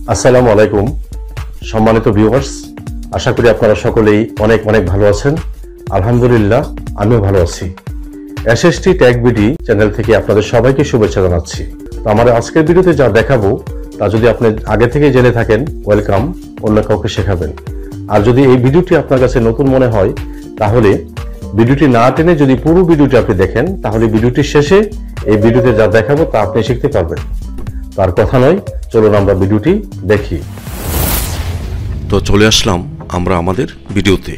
আসসালামু আলাইকুম সম্মানিত ভিউয়ার্স, আশা করি আপনারা সকলেই অনেক অনেক ভালো আছেন। আলহামদুলিল্লাহ আমিও ভালো আছি। এসএসটি টেক বিডি চ্যানেল থেকে আপনাদের সবাইকে শুভেচ্ছা জানাচ্ছি। তো আমার আজকের ভিডিওতে যা দেখাবো তা যদি আপনি আগে থেকে জেনে থাকেন ওয়েলকাম, অন্য কাউকে শেখাবেন। আর যদি এই ভিডিওটি আপনার কাছে নতুন মনে হয় তাহলে ভিডিওটি না টেনে যদি পুরো ভিডিওটি আপনি দেখেন তাহলে ভিডিওটির শেষে এই ভিডিওতে যা দেখাবো তা আপনি শিখতে পারবেন। তার কথা নয়, চলুন আমরা ভিডিওটি দেখি। তো চলে আসলাম আমরা আমাদের ভিডিওতে।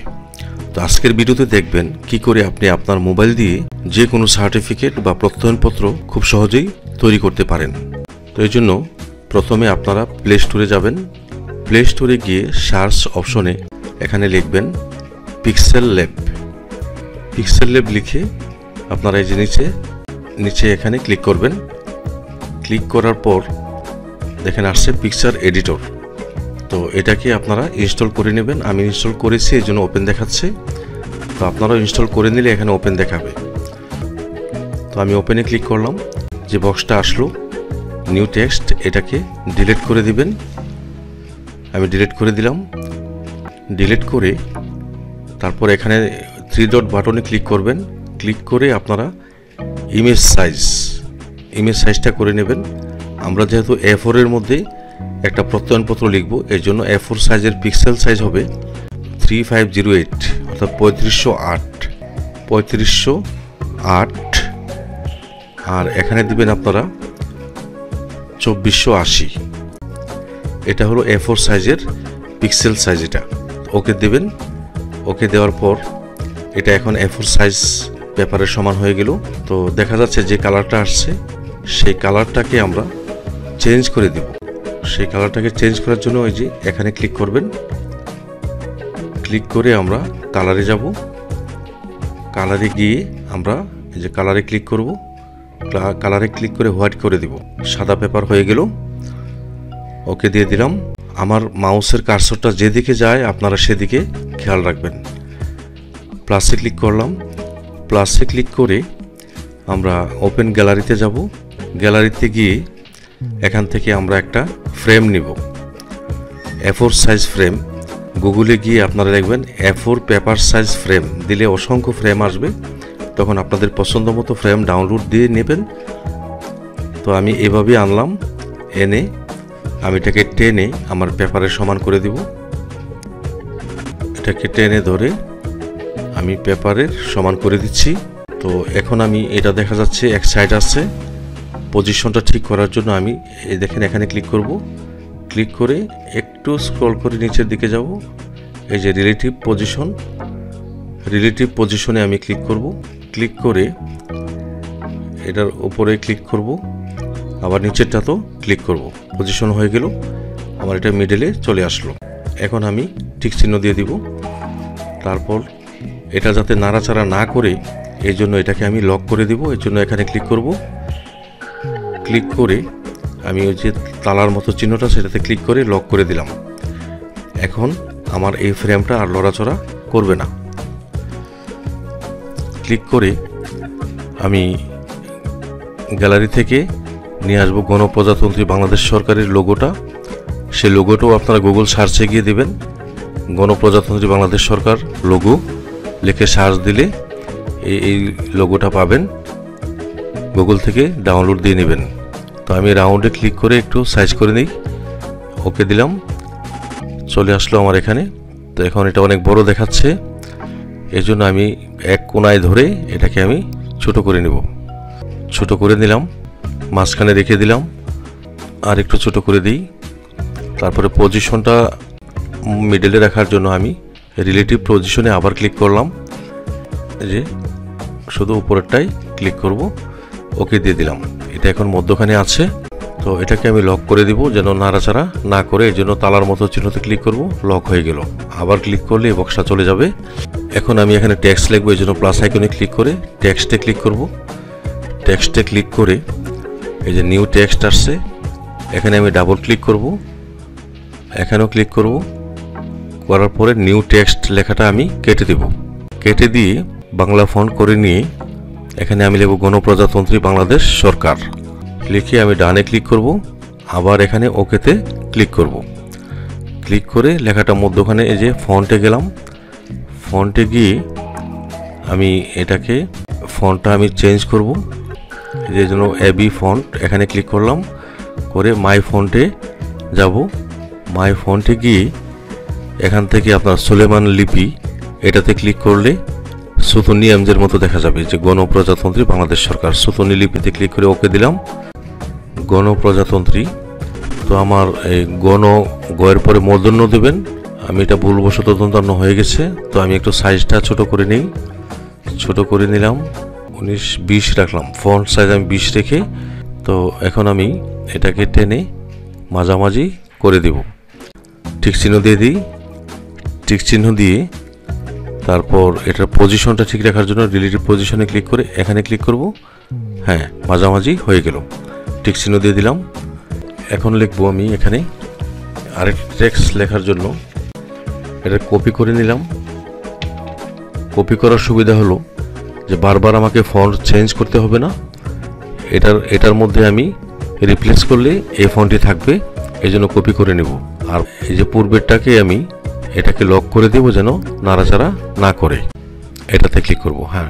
তো আজকের ভিডিওতে দেখবেন কি করে আপনি আপনার মোবাইল দিয়ে যে কোনো সার্টিফিকেট বা প্রত্যয়নপত্র খুব সহজেই তৈরি করতে পারেন। তো এই জন্য প্রথমে আপনারা প্লে স্টোরে যাবেন। প্লে স্টোরে গিয়ে সার্চ অপশনে এখানে লিখবেন পিক্সেল ল্যাব। পিক্সেল ল্যাব লিখে আপনারা এই যে নিচে এখানে ক্লিক করবেন। ক্লিক করার পর দেখেন আসছে পিকচার এডিটর। তো এটাকে আপনারা ইনস্টল করে নেবেন। আমি ইনস্টল করেছি এই জন্য ওপেন দেখাচ্ছে। তো আপনারাও ইনস্টল করে নিলে এখানে ওপেন দেখাবে। তো আমি ওপেনে ক্লিক করলাম। যে বক্সটা আসলো নিউ টেক্সট, এটাকে ডিলিট করে দিবেন। আমি ডিলিট করে দিলাম। ডিলিট করে তারপর এখানে 3 ডট বাটনে ক্লিক করবেন। ক্লিক করে আপনারা ইমেজ সাইজটা করে নেবেন। আমরা যেহেতু A4 এর মধ্যে একটা প্রত্যয়নপত্র লিখব, এই জন্য A4 সাইজের পিক্সেল সাইজ হবে 3508 অর্থাৎ 3508 আর এখানে দিবেন আপনারা 2480। এটা হলো A4 সাইজের পিক্সেল সাইজ। এটা ওকে দেবেন। ওকে দেওয়ার পর এটা এখন A4 সাইজ পেপারের সমান হয়ে গেল। তো দেখা যাচ্ছে যে কালারটা আসছে সেই কালারটাকে আমরা চেঞ্জ করে দিব। সেই কালারটাকে চেঞ্জ করার জন্য ওই যে এখানে ক্লিক করবেন। ক্লিক করে আমরা কালারে যাব। কালারে গিয়ে আমরা এই যে কালারে ক্লিক করব। কালারে ক্লিক করে হোয়াইট করে দিব। সাদা পেপার হয়ে গেল। ওকে দিয়ে দিলাম। আমার মাউসের কার্সরটা যেদিকে যায় আপনারা সেদিকে খেয়াল রাখবেন। প্লাসে ক্লিক করলাম। প্লাসে ক্লিক করে আমরা ওপেন গ্যালারিতে যাব। গ্যালারিতে গিয়ে এখান থেকে আমরা একটা ফ্রেম নিব, A4 সাইজ ফ্রেম। গুগলে গিয়ে আপনারা দেখবেন A4 পেপার সাইজ ফ্রেম দিলে অসংখ্য ফ্রেম আসবে। তখন আপনাদের পছন্দ মতো ফ্রেম ডাউনলোড দিয়ে নেবেন। তো আমি এভাবেই আনলাম। এনে আমি এটাকে টেনে আমার পেপারের সমান করে দিব। এটাকে টেনে ধরে আমি পেপারের সমান করে দিচ্ছি। তো এখন আমি এটা দেখা যাচ্ছে এক সাইড আছে। পজিশনটা ঠিক করার জন্য আমি দেখেন এখানে ক্লিক করব। ক্লিক করে একটু স্ক্রল করে নিচের দিকে যাব। এই যে রিলেটিভ পজিশনে আমি ক্লিক করব। ক্লিক করে এটার উপরে ক্লিক করব, আবার নিচেরটাতেও ক্লিক করব। পজিশন হয়ে গেল। আমার এটা মিডলে চলে আসলো। এখন আমি ঠিক চিহ্ন দিয়ে দিব। তারপর এটা যাতে নাড়াচাড়া না করে এই জন্য এটাকে আমি লক করে দিব। এর জন্য এখানে ক্লিক করব। ক্লিক করে আমি ওই যে তালার মতো চিহ্নটা সেটাতে ক্লিক করে লক করে দিলাম। এখন আমার এই ফ্রেমটা আর লড়াচড়া করবে না। ক্লিক করে আমি গ্যালারি থেকে নিয়ে আসবো গণপ্রজাতন্ত্রী বাংলাদেশ সরকারের লোগোটা। সেই লোগোটাও আপনারা গুগল সার্চে গিয়ে দেবেন গণপ্রজাতন্ত্রী বাংলাদেশ সরকার লোগো লিখে সার্চ দিলে এই লোগোটা পাবেন। গুগল থেকে ডাউনলোড দিয়ে নেবেন। তো আমি রাউন্ডে ক্লিক করে একটু সাইজ করে নিই। ওকে দিলাম। চলে আসলো আমার এখানে। তো এখন এটা অনেক বড় দেখাচ্ছে, এই জন্য আমি এক কোণায় ধরে এটাকে আমি ছোট করে নেব। ছোট করে নিলাম, মাঝখানে রেখে দিলাম, আর একটু ছোট করে দিই। তারপরে পজিশনটা মিডলে রাখার জন্য আমি রিলেটিভ পজিশনে আবার ক্লিক করলাম। যে শুধু উপরেরটাই ক্লিক করব। ওকে দিয়ে দিলাম। এটা এখন মধ্যখানে আছে। তো এটাকে আমি লক করে দিব যেন নাড়াচাড়া না করে। এই জন্য তালার মতো চিহ্নতে ক্লিক করব। লক হয়ে গেল। আবার ক্লিক করলে এই বক্সটা চলে যাবে। এখন আমি এখানে টেক্সট লিখবো, এই জন্য প্লাস আইকনে ক্লিক করে টেক্সটে ক্লিক করব। টেক্সটে ক্লিক করে এই যে নিউ টেক্সট আসছে, এখানে আমি ডাবল ক্লিক করব। এখানেও ক্লিক করব। করার পরে নিউ টেক্সট লেখাটা আমি কেটে দেব। কেটে দিয়ে বাংলা ফন্ট করে নিয়ে এখানে আমি লিখব গণপ্রজাতন্ত্রী বাংলাদেশ সরকার। লিখে আমি ডানে ক্লিক করব। আবার এখানে ওকেতে ক্লিক করব। ক্লিক করে লেখাটা মধ্যখানে এই যে ফন্টে গেলাম। ফন্টে গিয়ে আমি এটাকে ফন্টটা আমি চেঞ্জ করব। এই জন্য এবি ফন্ট এখানে ক্লিক করলাম, করে মাই ফন্টে যাব। মাই ফন্টে গিয়ে এখান থেকে আপনার সুলেমান লিপি এটাতে ক্লিক করলে সুতনি এমজের মতো দেখা যাবে, যে গণপ্রজাতন্ত্রী বাংলাদেশ সরকার। সুতনি লিপিতে ক্লিক করে ওকে দিলাম। গণপ্রজাতন্ত্রী, তো আমার এই গয়ের পরে মূর্ধন্য দেবেন। আমি এটা ভুলবশত দন্তন্য হয়ে গেছে, তো আমি একটু সাইজটা ছোট করে নিই। ছোট করে নিলাম, 19-20 রাখলাম। ফন্ট সাইজ আমি 20 রেখে, তো এখন আমি এটাকে টেনে মাঝামাঝি করে দেব। টিক চিহ্ন দিয়ে দিই। টিক চিহ্ন দিয়ে তারপর এটার পজিশনটা ঠিক রাখার জন্য রিলেটিভ পজিশনে ক্লিক করে এখানে ক্লিক করব। হ্যাঁ, মাঝামাঝি হয়ে গেল। টিক চিহ্ন দিয়ে দিলাম। এখন লিখবো আমি এখানে আরেকটা টেক্সট লেখার জন্য এটা কপি করে নিলাম। কপি করার সুবিধা হলো যে বারবার আমাকে ফন্ট চেঞ্জ করতে হবে না। এটার মধ্যে আমি রিপ্লেস করলে এই ফন্টই থাকবে, এই জন্য কপি করে নেব। আর এই যে পূর্বেরটাকে আমি এটাকে লক করে দেব যেন নাড়াচাড়া না করে। এটাতে ক্লিক করব। হ্যাঁ,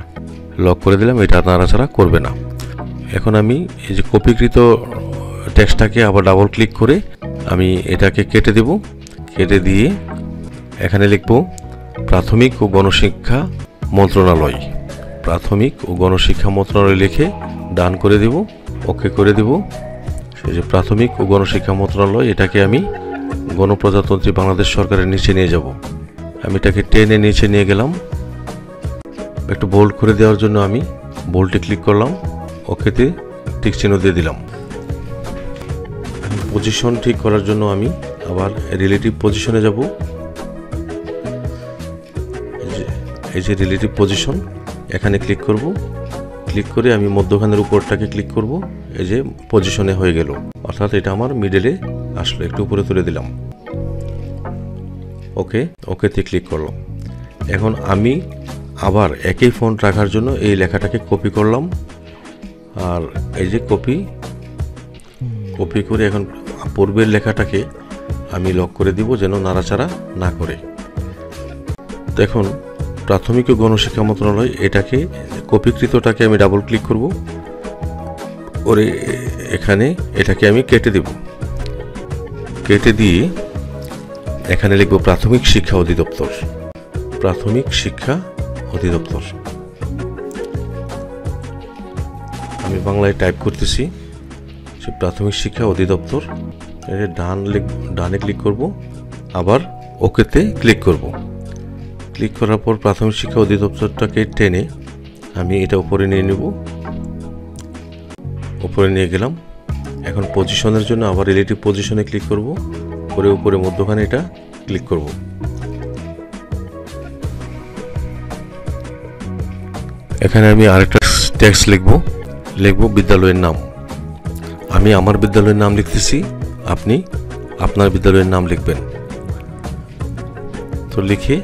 লক করে দিলাম, এটা নাড়াচাড়া করবে না। এখন আমি এই যে কপিকৃত টেক্সটটাকে আবার ডাবল ক্লিক করে আমি এটাকে কেটে দেব। কেটে দিয়ে এখানে লিখব প্রাথমিক ও গণশিক্ষা মন্ত্রণালয়। প্রাথমিক ও গণশিক্ষা মন্ত্রণালয় লিখে ডান করে দেব, ওকে করে দেব। সেই যে প্রাথমিক ও গণশিক্ষা মন্ত্রণালয়, এটাকে আমি গণপ্রজাতন্ত্রী বাংলাদেশ সরকারের নিচে নিয়ে যাব। আমি এটাকে টেনে নিচে নিয়ে গেলাম। একটু বোল্ড করে দেওয়ার জন্য আমি বোল্ডে ক্লিক করলাম, ওকেতে টিক চিহ্ন দিয়ে দিলাম। পজিশন ঠিক করার জন্য আমি আবার রিলেটিভ পজিশনে যাব। এই যে রিলেটিভ পজিশন, এখানে ক্লিক করব। ক্লিক করে আমি মধ্যখানের উপরটাকে ক্লিক করব। এই যে পজিশনে হয়ে গেল, অর্থাৎ এটা আমার মিডলে আসলো। একটু উপরে তুলে দিলাম, ওকেতে ক্লিক করলাম। এখন আমি আবার একই ফন্ট রাখার জন্য এই লেখাটাকে কপি করলাম। আর এই যে কপি করে এখন পূর্বের লেখাটাকে আমি লক করে দিব যেন নাড়াচাড়া না করে। দেখুন, প্রাথমিক ও গণশিক্ষা মন্ত্রণালয়, এটাকে কপিকৃতটাকে আমি ডাবল ক্লিক করব করে এখানে এটাকে আমি কেটে দেব। কেটে দিয়ে এখানে লিখব প্রাথমিক শিক্ষা অধিদপ্তর। প্রাথমিক শিক্ষা অধিদপ্তর আমি বাংলায় টাইপ করতেছি। সে প্রাথমিক শিক্ষা অধিদপ্তর, ডানে ক্লিক করব, আবার ওকেতে ক্লিক করব। ক্লিক করার পর প্রাথমিক শিক্ষা অধিদপ্তরটাকে টেনে আমি এটা উপরে নিয়ে নেব। উপরে নিয়ে গেলাম। এখন পজিশনের জন্য আবার রিলেটিভ পজিশনে ক্লিক করব, করে উপরে মধ্যখানে এটা ক্লিক করব। এখানে আমি আরেকটা টেক্সট লিখব বিদ্যালয়ের নাম। আমি আমার বিদ্যালয়ের নাম লিখতেছি, আপনি আপনার বিদ্যালয়ের নাম লিখবেন। তো লিখে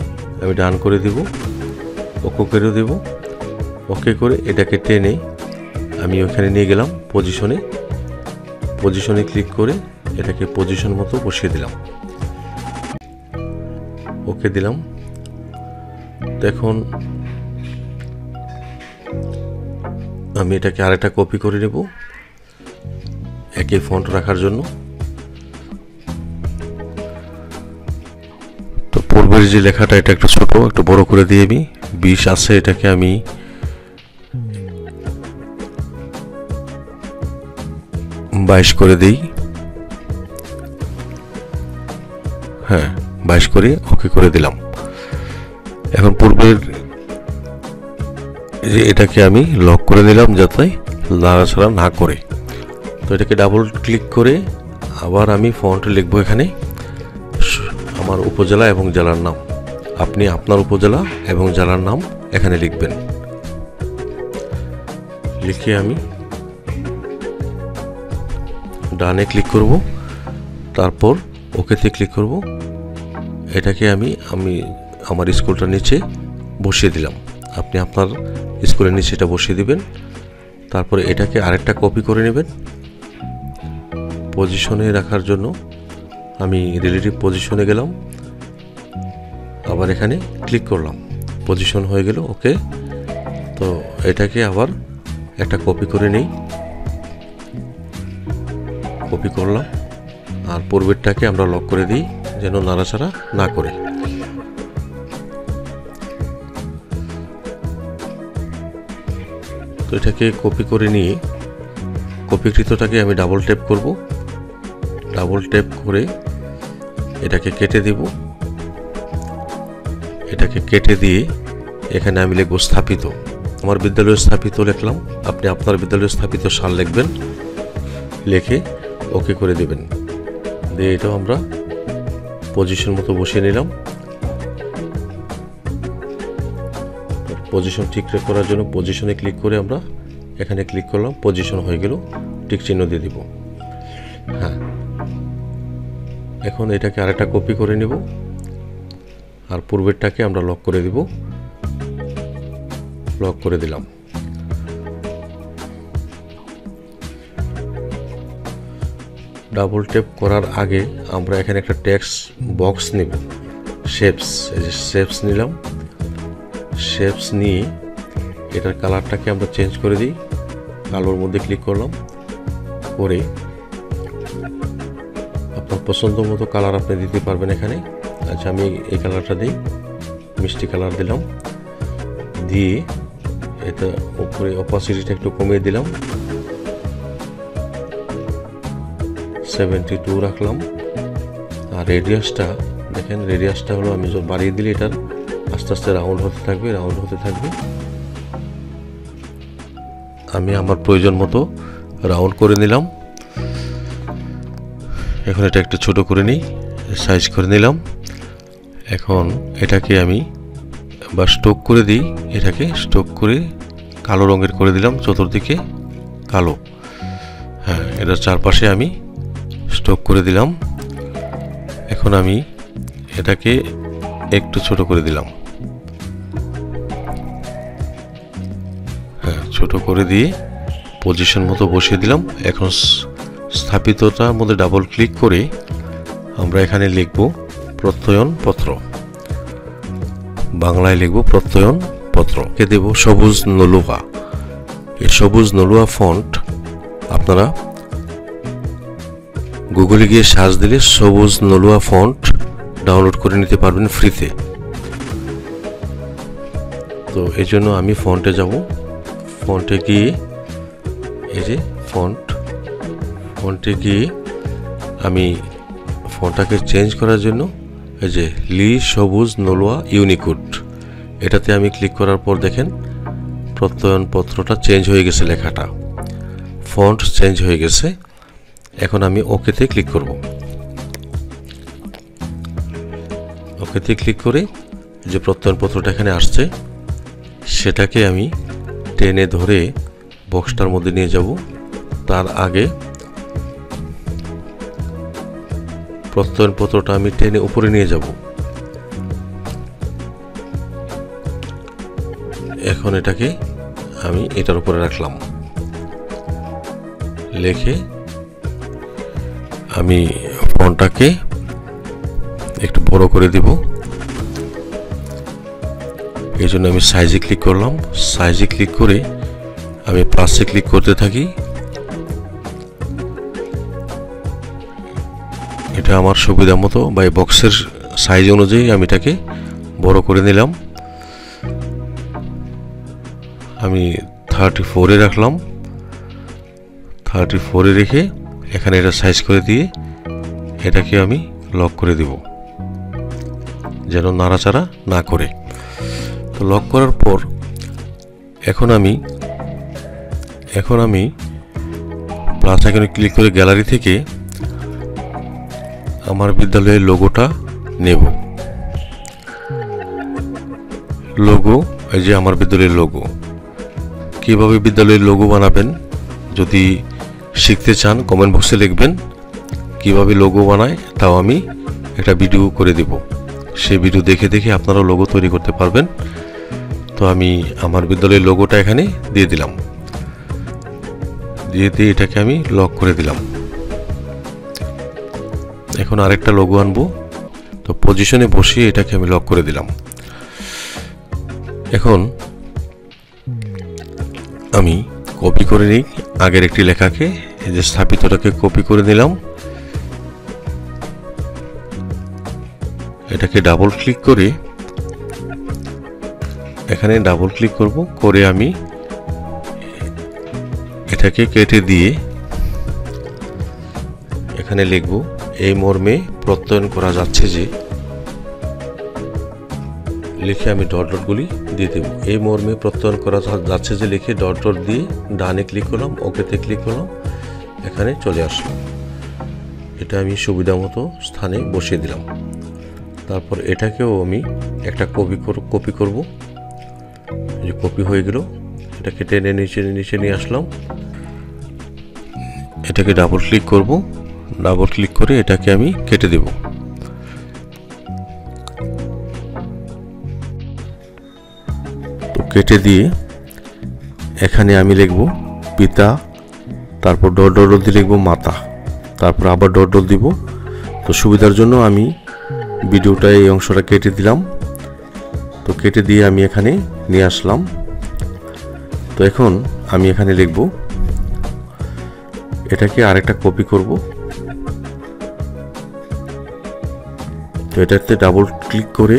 আমি ডান করে দেব, ওকে করে দেব। ওকে করে এটাকে টেনে আমি ওখানে নিয়ে গেলাম পজিশনে ক্লিক করে এটাকে পজিশন মতো বসিয়ে দিলাম। ওকে দিলাম। দেখুন, আমি এটাকে আরেকটা কপি করে নেব একই ফন্ট রাখার জন্য। তো পূর্বের যে লেখাটা এটা একটু ছোট, একটু বড় করে দিয়ে আমি 20 আছে, এটাকে আমি 22 করে দিই। হ্যাঁ, 22 করে ওকে করে দিলাম। এখন পূর্বের যে এটাকে আমি লক করে দিলাম যাতে নাড়াচাড়া না করে। তো এটাকে ডাবল ক্লিক করে আবার আমি ফন্ট লিখব এখানে আমার উপজেলা এবং জেলার নাম। আপনি আপনার উপজেলা এবং জেলার নাম এখানে লিখবেন। লিখে আমি ডানে ক্লিক করব, তারপর ওকেতে ক্লিক করব। এটাকে আমি আমার স্কুলটার নিচে বসিয়ে দিলাম। আপনি আপনার স্কুলের নিচে এটা বসিয়ে দিবেন। তারপরে এটাকে আরেকটা কপি করে নেবেন, পজিশনে রাখার জন্য আমি রিলেটিভ পজিশনে গেলাম, আবার এখানে ক্লিক করলাম, পজিশন হয়ে গেল। ওকে, তো এটাকে আবার একটা কপি করে নেই, কপি করলাম, আর পূর্বেরটাকে আমরা লক করে দিই যেন নাড়াচাড়া না করে। তো এটাকে কপি করে নিয়ে কপিকৃতটাকে আমি ডাবল ট্যাপ করব, ডাবল ট্যাপ করে এটাকে কেটে দেব। এটাকে কেটে দিয়ে এখানে আমি লিখব স্থাপিত। আমার বিদ্যালয়ে স্থাপিত লিখলাম, আপনি আপনার বিদ্যালয়ে স্থাপিত সাল লিখবেন, লিখে ওকে করে দেবেন। দিয়ে এটাও আমরা পজিশন মতো বসিয়ে নিলাম। পজিশন ঠিক করার জন্য পজিশনে ক্লিক করে আমরা এখানে ক্লিক করলাম, পজিশন হয়ে গেল, টিক চিহ্ন দিয়ে দিব। হ্যাঁ, এখন এটাকে আরেকটা কপি করে নিব, আর পূর্বেরটাকে আমরা লক করে দিব, লক করে দিলাম। ডাবল ট্যাপ করার আগে আমরা এখানে একটা টেক্সট বক্স নেব, শেপস, এই যে শেপস নিলাম। শেপস নিয়ে এটার কালারটাকে আমরা চেঞ্জ করে দিই, কালোর মধ্যে ক্লিক করলাম, করে আপনার পছন্দ মতো কালার আপনি দিতে পারবেন এখানে। আচ্ছা, আমি এই কালারটা দিই, মিষ্টি কালার দিলাম, দিয়ে এটা উপরে অপাসিটিটা একটু কমিয়ে দিলাম, 72 রাখলাম। আর রেডিয়াসটা দেখেন, রেডিয়াসটা হলো আমি যখন বাড়িয়ে দিলে এটার আস্তে আস্তে রাউন্ড হতে থাকবে, রাউন্ড হতে থাকবে। আমি আমার প্রয়োজন মতো রাউন্ড করে নিলাম। এখন এটা একটু ছোট করে নিই, সাইজ করে নিলাম। এখন এটাকে আমি বা স্ট্রোক করে দিই, এটাকে স্ট্রোক করে কালো রঙের করে দিলাম, চতুর্দিকে কালো। হ্যাঁ, এটার চারপাশে আমি স্ট্রোক করে দিলাম। এখন আমি এটাকে একটু ছোট করে দিলাম। হ্যাঁ, ছোট করে দিয়ে পজিশন মতো বসিয়ে দিলাম। এখন স্থাপিতটার মধ্যে ডাবল ক্লিক করে আমরা এখানে লিখব প্রত্যয়ন পত্র, বাংলায় লিখব প্রত্যয়ন পত্র। কে দেব সবুজ নলুয়া। এই সবুজ নলুয়া ফন্ট আপনারা গুগলে গিয়ে সার্চ দিলে সবুজ নলুয়া ফন্ট ডাউনলোড করে নিতে পারবেন ফ্রিতে। তো এই জন্য আমি ফন্টে যাব, ফন্টে গিয়ে এই যে ফন্টে গিয়ে আমি ফন্টটাকে চেঞ্জ করার জন্য এই যে লি সবুজ নলুয়া ইউনিকোড, এটাতে আমি ক্লিক করার পর দেখেন প্রত্যয়নপত্রটা চেঞ্জ হয়ে গেছে, লেখাটা ফন্ট চেঞ্জ হয়ে গেছে। এখন আমি ওকেতে ক্লিক করব। ওকেতে ক্লিক করে যে প্রত্যয়নপত্রটা এখানে আসছে সেটাকে আমি টেনে ধরে বক্সটার মধ্যে নিয়ে যাব। তার আগে প্রত্যয়নপত্রটা আমি টেনে উপরে নিয়ে যাব। এখন এটাকে আমি এটার উপরে রাখলাম, লিখে আমি ফন্টটাকে একটু বড় করে দিব। এই জন্য আমি সাইজে ক্লিক করলাম, সাইজে ক্লিক করে আমি প্লাসে ক্লিক করতে থাকি। এটা আমার সুবিধা মতো বা এই বক্সের সাইজ অনুযায়ী আমি এটাকে বড় করে নিলাম। আমি 34-এ রাখলাম, 34-এ রেখে এখানে এটা সাইজ করে দিয়ে এটাকে আমি লক করে দিব যেন নাড়াচাড়া না করে। তো লক করার পর এখন আমি প্লাস আইকনে ক্লিক করে গ্যালারি থেকে আমার বিদ্যালয়ের লোগোটা নেব। লোগো, এই যে আমার বিদ্যালয়ের লোগো। কিভাবে বিদ্যালয়ের লোগো বানাবেন যদি শিখতে চান কমেন্ট বক্সে লিখবেন, কিভাবে লোগো বানায় তাও আমি একটা ভিডিও করে দেব। সেই ভিডিও দেখে দেখে আপনারা লোগো তৈরি করতে পারবেন। তো আমি আমার বিদ্যালয়ের লোগোটা এখানে দিয়ে দিলাম, দিয়ে এটাকে আমি লক করে দিলাম। এখন আরেকটা লোগো আনবো। তো পজিশনে বসিয়ে এটাকে আমি লক করে দিলাম। এখন আমি কপি করে নিই আগের একটি লেখাকে, এই যে স্থাপিতটাকে কপি করে নিলাম। এটাকে ডাবল ক্লিক করে এখানে ডাবল ক্লিক করব, করে আমি এটাকে কেটে দিয়ে এখানে লিখব এই মর্মে প্রত্যয়ন করা যাচ্ছে যে, লিখে আমি ডট ডটগুলি দিয়ে দেব। এই মর্মে প্রত্যয়ন করা যাচ্ছে যে লিখে ডট ডট দিয়ে ডানে ক্লিক করলাম, ওকেতে ক্লিক করলাম, এখানে চলে আসলাম। এটা আমি সুবিধা মতো স্থানে বসিয়ে দিলাম। তারপর এটাকেও আমি একটা কপি করব। এই যে কপি হয়ে গেল, এটাকে টেনে নিচে নিয়ে আসলাম। এটাকে ডাবল ক্লিক করব, ডাবল ক্লিক করে এটাকে আমি কেটে দেব। তো কেটে দিয়ে এখানে আমি লিখব পিতা, তারপর ডট ডট দিয়ে লিখব মাতা, তারপর আবার ডট ডট দিব। তো সুবিধার জন্য আমি ভিডিওটা এই অংশটা কেটে দিলাম। তো কেটে দিয়ে আমি এখানে নিয়ে আসলাম। তো এখন আমি এখানে লিখব, এটাকে আরেকটা কপি করব। তো এটাতে ডাবল ক্লিক করে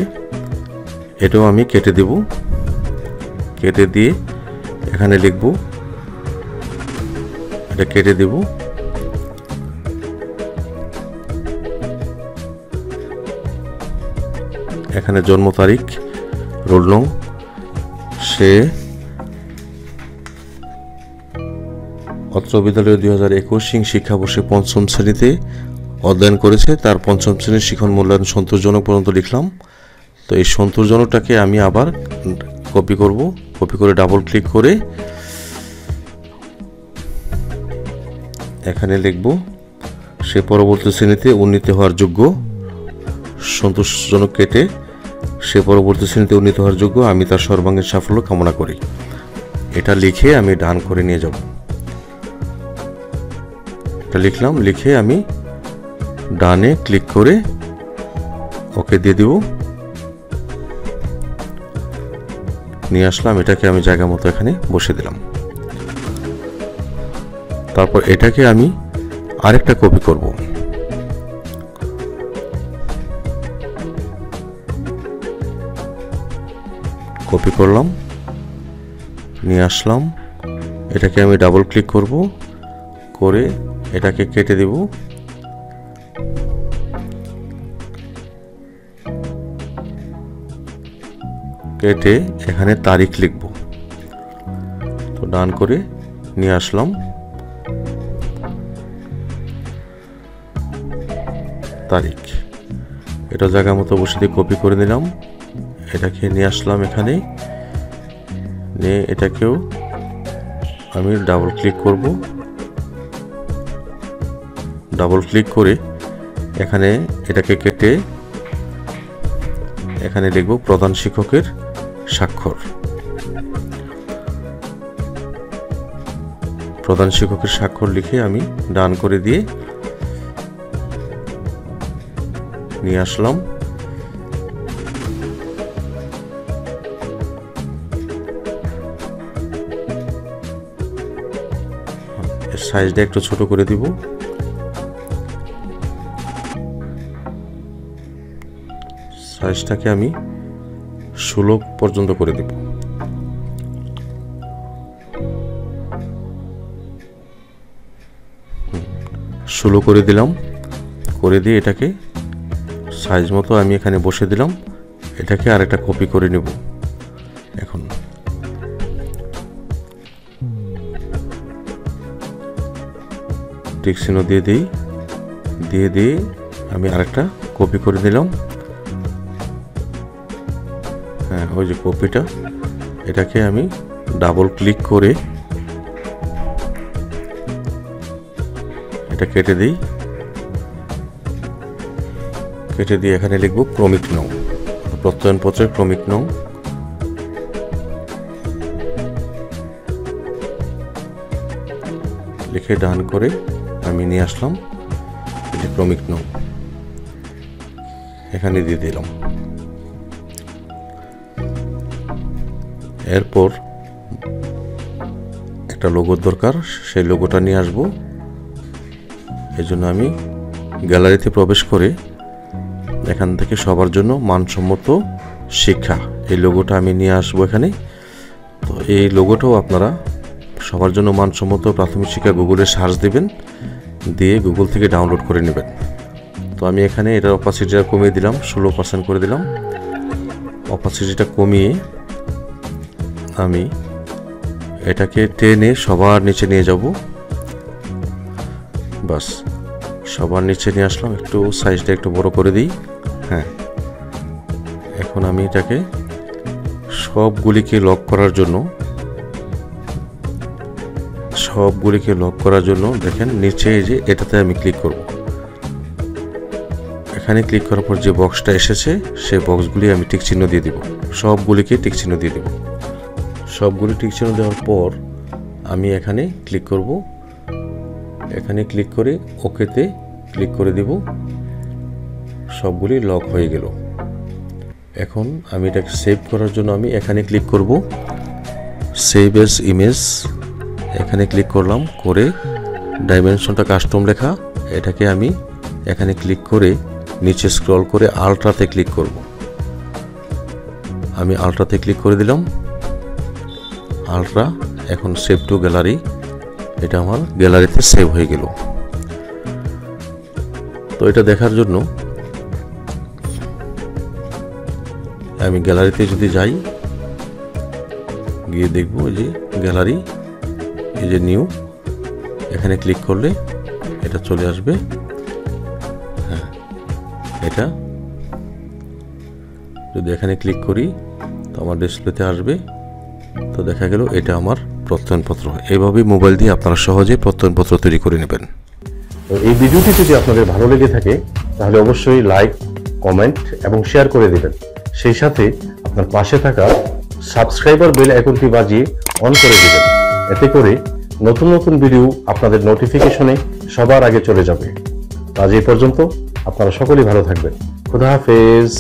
এটাও আমি কেটে দেব। কেটে দিয়ে এখানে লিখব, এটা কেটে দেব। এখানে জন্ম তারিখ, রোল নং, সে অত্র বিদ্যালয়ে 2021 শিক্ষাবর্ষে 5ম শ্রেণীতে অধ্যয়ন করেছে, তার 5ম শ্রেণীর শিক্ষণ মূল্যায়ন সন্তোষজনক পর্যন্ত লিখলাম। তো এই সন্তোষজনকটাকে আমি আবার কপি করব, কপি করে ডাবল ক্লিক করে এখানে লিখব সে পরবর্তী শ্রেণীতে উন্নীত হওয়ার যোগ্য, সন্তোষজনক কেটে সে পরবর্তী শ্রেণীতে উন্নীত হওয়ার যোগ্য, আমি তার সর্বাঙ্গীন সাফল্য কামনা করি। এটা লিখে আমি ডান করে নিয়ে যাব। এটা লিখলাম, লিখে আমি ডানে ক্লিক করে ওকে দিয়ে দিব। নিয়ে আসলাম, এটাকে আমি জায়গা মতো এখানে বসে দিলাম। তারপর এটাকে আমি আরেকটা কপি করব। কপি করলাম, নিয়ে আসলাম, এটাকে আমি ডাবল ক্লিক করব, করে এটাকে কেটে দেব। কেটে এখানে তারিখ লিখব। তো ডান করে নিয়ে আসলাম, তারিখ, এটা জায়গা মতো বসে দিয়ে কপি করে নিলাম। এটাকে নিয়ে আসলাম এখানে, নিয়ে এটাকেও আমি ডাবল ক্লিক করব। ডাবল ক্লিক করে এখানে এটাকে কেটে এখানে লিখব প্রধান শিক্ষকের স্বাক্ষর। প্রধান শিক্ষকের স্বাক্ষর লিখে আমি ডান করে দিয়ে নিয়ে আসলাম। সাইজটা একটু ছোট করে দিব। সাইজটাকে আমি 16 পর্যন্ত করে দেব। 16 করে দিলাম। করে দিয়ে এটাকে সাইজ মতো আমি এখানে বসে দিলাম। এটাকে আরেকটা কপি করে নেব। এখন টিক চিহ্ন দিয়ে দিই, দিয়ে আমি আরেকটা কপি করে দিলাম। হ্যাঁ, ওই যে কপিটা, এটাকে আমি ডাবল ক্লিক করে এটা কেটে দিই। কেটে দিয়ে এখানে লিখব ক্রমিক নং, প্রত্যয়নপত্রের ক্রমিক নং। লিখে ডান করে আমি নিয়ে আসলাম, এটি ক্রমিক নং। এখানে দিয়ে দিলাম। এরপর একটা লোগোর দরকার, সেই লোগোটা নিয়ে আসবো। এই জন্য আমি গ্যালারিতে প্রবেশ করে এখান থেকে সবার জন্য মানসম্মত শিক্ষা এই লোগোটা আমি নিয়ে আসবো এখানে। তো এই লোগোটাও আপনারা সবার জন্য মানসম্মত প্রাথমিক শিক্ষা গুগলে সার্চ দিবেন, দিয়ে গুগল থেকে ডাউনলোড করে নেবেন। তো আমি এখানে এটার অপাসিটিটা কমিয়ে দিলাম, 16% করে দিলাম। অপাসিটিটা কমিয়ে আমি এটাকে টেনে সবার নিচে নিয়ে যাব। বাস, সবার নিচে নিয়ে আসলাম। একটু সাইজটা একটু বড় করে দিই। হ্যাঁ, এখন আমি এটাকে সবগুলিকে লক করার জন্য দেখেন নিচে এই যে এটাতে আমি ক্লিক করব। এখানে ক্লিক করার পর যে বক্সটা এসেছে সেই বক্সগুলি আমি টিক চিহ্ন দিয়ে দিব। সবগুলিকে টিক চিহ্ন দিয়ে দেব। সবগুলি টিক চিহ্ন দেওয়ার পর আমি এখানে ক্লিক করব। এখানে ক্লিক করে ওকেতে ক্লিক করে দেব। সবগুলি লক হয়ে গেল। এখন আমি এটাকে সেভ করার জন্য আমি এখানে ক্লিক করব, সেভ এজ ইমেজ। এখানে ক্লিক করলাম, করে ডাইমেনশনটা কাস্টম লেখা, এটাকে আমি এখানে ক্লিক করে নিচে স্ক্রল করে আল্ট্রাতে ক্লিক করব। আমি আল্ট্রাতে ক্লিক করে দিলাম। আল্ট্রা, এখন সেভ টু গ্যালারি। এটা আমার গ্যালারিতে সেভ হয়ে গেল। তো এটা দেখার জন্য আমি গ্যালারিতে যদি যাই, গিয়ে দেখব যে গ্যালারি, এই যে নিউ, এখানে ক্লিক করলে এটা চলে আসবে। হ্যাঁ, এটা যদি এখানে ক্লিক করি তো আমার ডিসপ্লেতে আসবে। তো দেখা গেল এটা আমার প্রত্যয়নপত্র। এইভাবেই মোবাইল দিয়ে আপনারা সহজে প্রত্যয়নপত্র তৈরি করে নেবেন। তো এই ভিডিওটি যদি আপনাদের ভালো লেগে থাকে তাহলে অবশ্যই লাইক, কমেন্ট এবং শেয়ার করে দিবেন। সেই সাথে আপনার পাশে থাকা সাবস্ক্রাইবার বেল আইকনটি বাজিয়ে অন করে দিবেন। এতে করে নতুন নতুন ভিডিও আপনাদের নোটিফিকেশনে সবার আগে চলে যাবে। আজ এই পর্যন্ত, আপনারা সকলেই ভালো থাকবেন। খোদা হাফেজ।